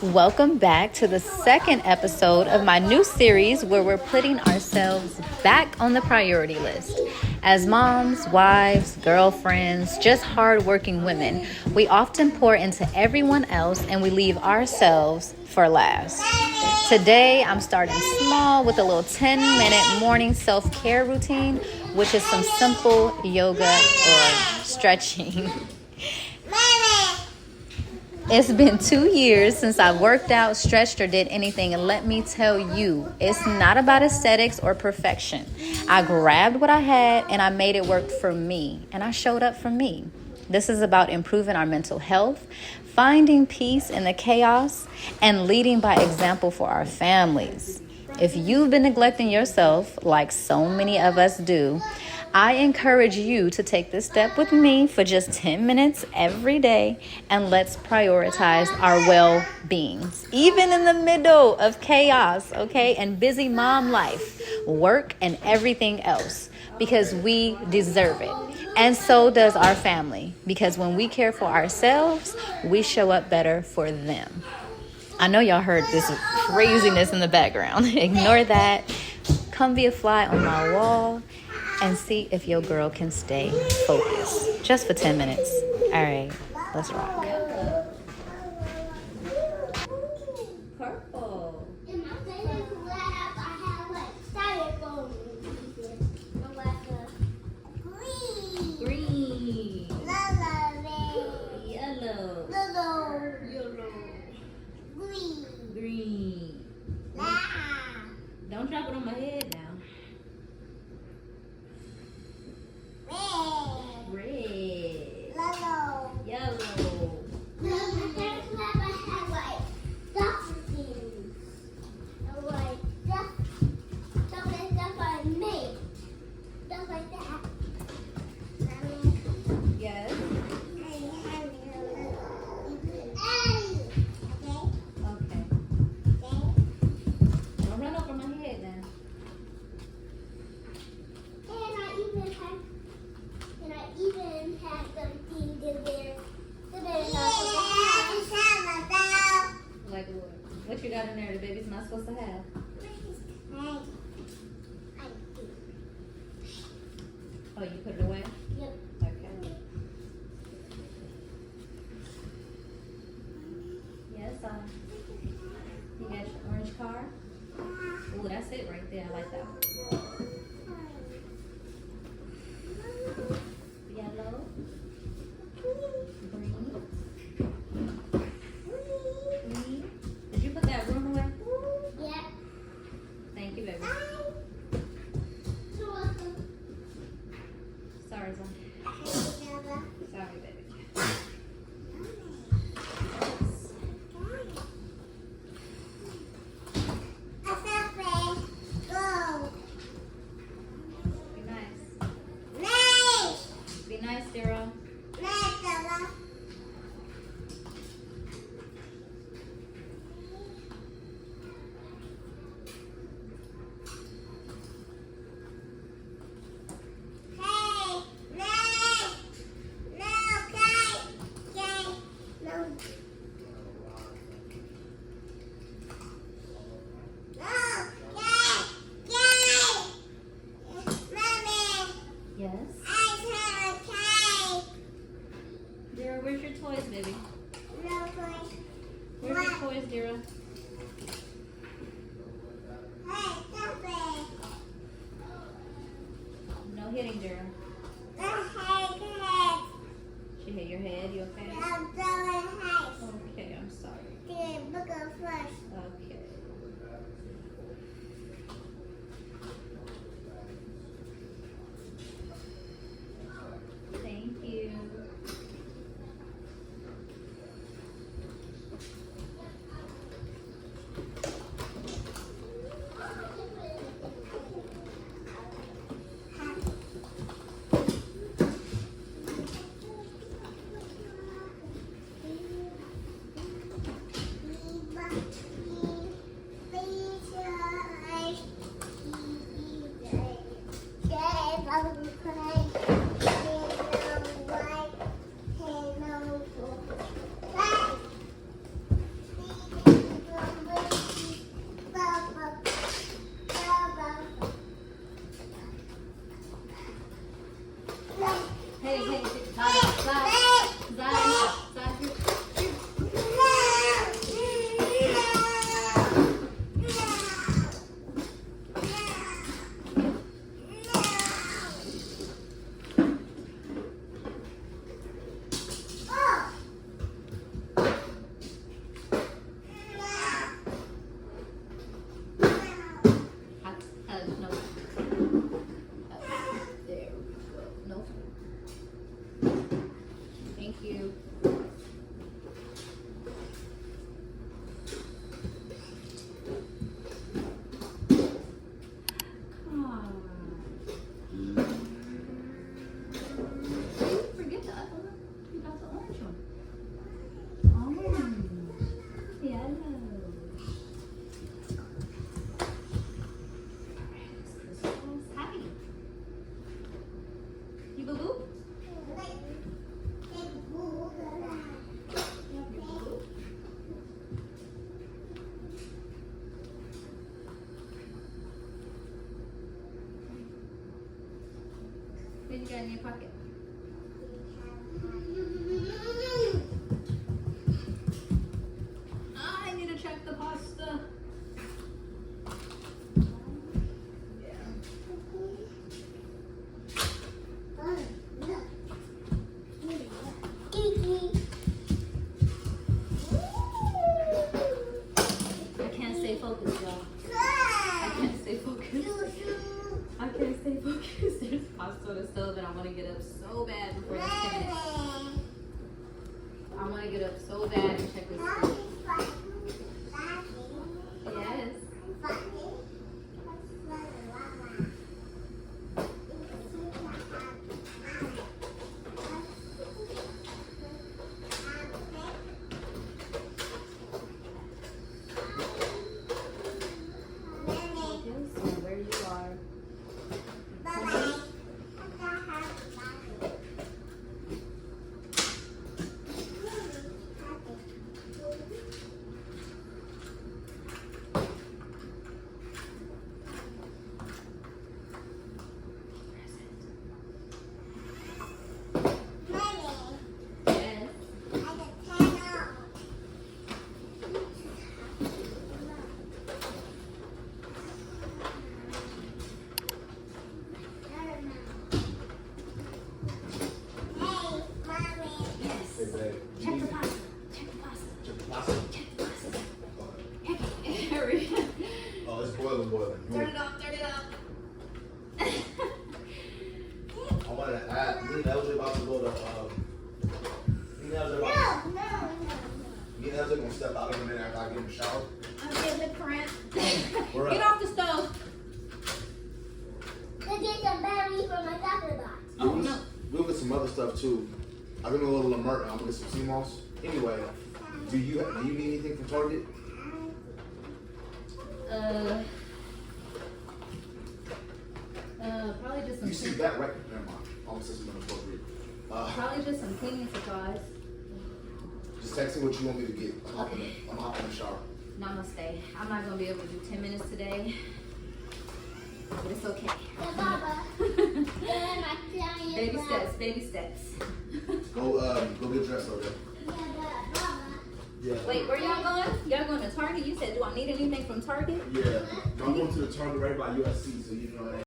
Welcome back to the second episode of my new series where we're putting ourselves back on the priority list. As moms, wives, girlfriends, just hardworking women, we often pour into everyone else and we leave ourselves for last. Today, I'm starting small with a little 10-minute morning self-care routine, which is some simple yoga or stretching. It's been 2 years since I worked out, stretched, or did anything, and let me tell you, it's not about aesthetics or perfection. I grabbed what I had and I made it work for me, and I showed up for me. This is about improving our mental health, finding peace in the chaos, and leading by example for our families. If you've been neglecting yourself, like so many of us do, I encourage you to take this step with me for just 10 minutes every day, and let's prioritize our well-beings, even in the middle of chaos, okay, and busy mom life, work, and everything else, because we deserve it. And so does our family, because when we care for ourselves, we show up better for them. I know y'all heard this craziness in the background. Ignore that. Come be a fly on my wall and see if your girl can stay focused. Just for 10 minutes. All right, let's rock. Purple. In my favorite lab, I have like styrofoam. Green. Green. Yellow. Yellow. Green. Green. Don't drop it on my head now. Red. Yellow. In my favorite lab, I have like dolphins. Like stuff I made. Stuff like that. Yes. Okay. Don't run over my head now. And I even had something in there. Like what? What you got in there the baby's not supposed to have? Oh, you put it away? Yep. Okay. Yes, you got your orange car? Ooh, that's it right there. I like that one. Yellow. Green. Green. Did you put that room away? Yep. Thank you, baby. Sorry, son. Sorry, baby. Be nice. Be nice, Daryl. Yes. Daryl, where's your toys, baby? Where's your toys, Daryl? No hitting, Daryl. She hit your head. You okay? Okay, I'm sorry. Okay. Thank you. What you got in your pocket? I need to check the pasta. I can't stay focused, y'all. I can't stay focused. I can't stay focused. There's pasta on the stove and I want to get up so bad before this finishes. I want to get up so bad and check this food. Yes. Where you are. Check the pasta. Check the pasta. Check the pasta. Check the pasta. Hurry. Oh, it's boiling. Turn it off. Turn it off. I wanted to add, me and Elsie about to go to, me and Elsie gonna step out in a minute after I get in the shower. I'm getting the cramp. We're Get up. off the stove. To get the berry from my doctor box. Oh, no. We'll get some other stuff too. I've been a little alert. I'm gonna get some sea moss. Anyway, do you need anything from Target? Probably just You see some. that right? Never mind. Almost said something inappropriate. Probably just some cleaning supplies. Just text me what you want me to get. I'm hopping in the shower. Namaste. I'm not gonna be able to do 10 minutes today, but it's okay. Yeah, Baba. Baby steps. Baby steps. Go get dressed over there. Baba. Yeah. Wait, where y'all going? Y'all going to Target? You said, do I need anything from Target? Yeah. I'm going to the Target right by USC, so you know that.